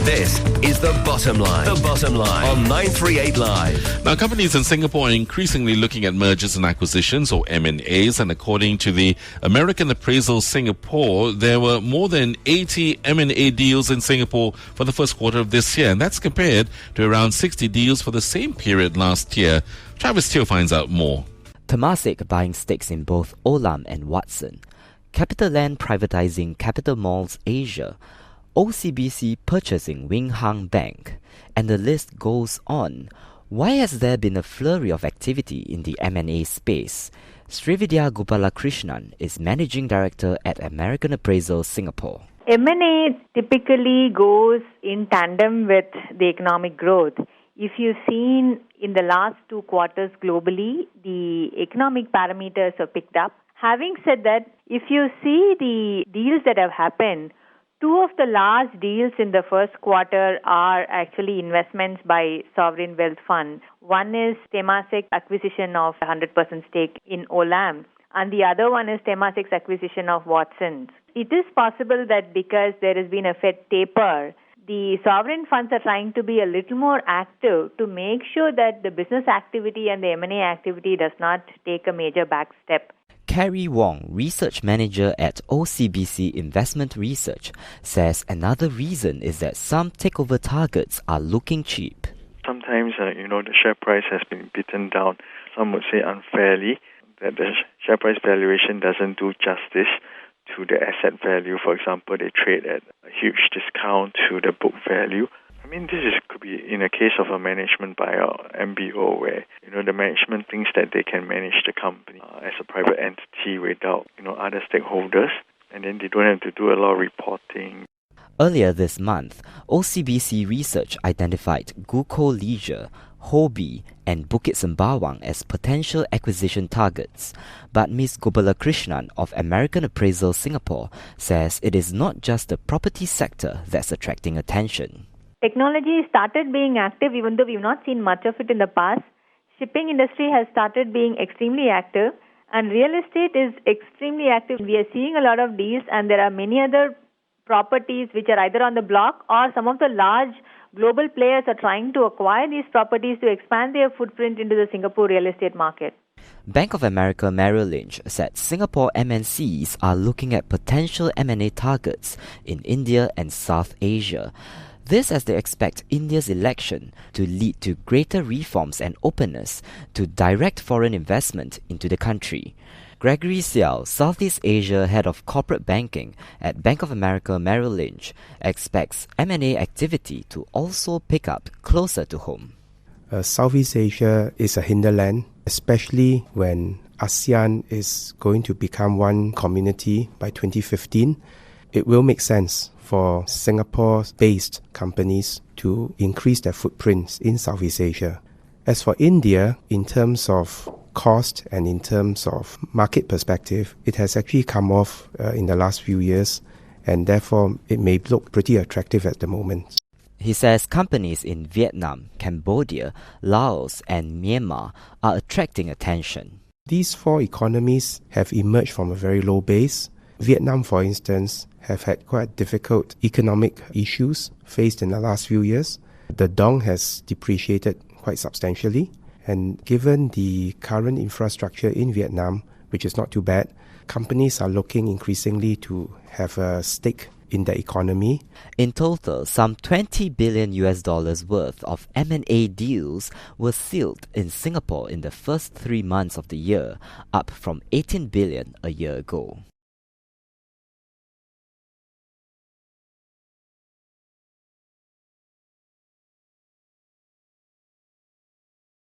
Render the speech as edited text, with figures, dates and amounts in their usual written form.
This is The Bottom Line. The Bottom Line on 938 Live. Now, companies in Singapore are increasingly looking at mergers and acquisitions, or M&As, and according to the American Appraisal Singapore, there were more than 80 M&A deals in Singapore for the first quarter of this year, and that's compared to around 60 deals for the same period last year. Travis Teo finds out more. Temasek buying stakes in both Olam and Watson, CapitaLand privatizing Capital Malls Asia, OCBC purchasing Wing Hang Bank, and the list goes on. Why has there been a flurry of activity in the M&A space? Srividya Gopalakrishnan is Managing Director at American Appraisal Singapore. M&A typically goes in tandem with the economic growth. If you've seen in the last 2 quarters globally, the economic parameters have picked up. Having said that, if you see the deals that have happened, 2 of the large deals in the first quarter are actually investments by sovereign wealth funds. One is Temasek acquisition of 100% stake in Olam, and the other one is Temasek's acquisition of Watson's. It is possible that because there has been a Fed taper, the sovereign funds are trying to be a little more active to make sure that the business activity and the M&A activity does not take a major back step. Carrie Wong, Research Manager at OCBC Investment Research, says another reason is that some takeover targets are looking cheap. Sometimes, the share price has been beaten down, some would say unfairly, that the share price valuation doesn't do justice to the asset value. For example, they trade at a huge discount to the book value. Could be in a case of a management buyout, MBO, where the management thinks that they can manage the company as a private entity without other stakeholders, and then they don't have to do a lot of reporting. Earlier this month, OCBC Research identified Guko Leisure, Hobby, and Bukit Sembawang as potential acquisition targets. But Ms. Gopalakrishnan of American Appraisal Singapore says it is not just the property sector that's attracting attention. Technology started being active even though we've not seen much of it in the past. Shipping industry has started being extremely active, and real estate is extremely active. We are seeing a lot of deals, and there are many other properties which are either on the block, or some of the large global players are trying to acquire these properties to expand their footprint into the Singapore real estate market. Bank of America Merrill Lynch said Singapore MNCs are looking at potential M&A targets in India and South Asia. This as they expect India's election to lead to greater reforms and openness to direct foreign investment into the country. Gregory Xiao, Southeast Asia Head of Corporate Banking at Bank of America Merrill Lynch, expects M&A activity to also pick up closer to home. Southeast Asia is a hinterland, especially when ASEAN is going to become one community by 2015. It will make sense for Singapore-based companies to increase their footprints in Southeast Asia. As for India, in terms of cost and in terms of market perspective, it has actually come off in the last few years, and therefore it may look pretty attractive at the moment. He says companies in Vietnam, Cambodia, Laos and Myanmar are attracting attention. These 4 economies have emerged from a very low base. Vietnam, for instance, have had quite difficult economic issues faced in the last few years. The dong has depreciated quite substantially, and given the current infrastructure in Vietnam, which is not too bad, companies are looking increasingly to have a stake in the economy. In total, some $20 billion worth of M&A deals were sealed in Singapore in the first 3 months of the year, up from $18 billion a year ago.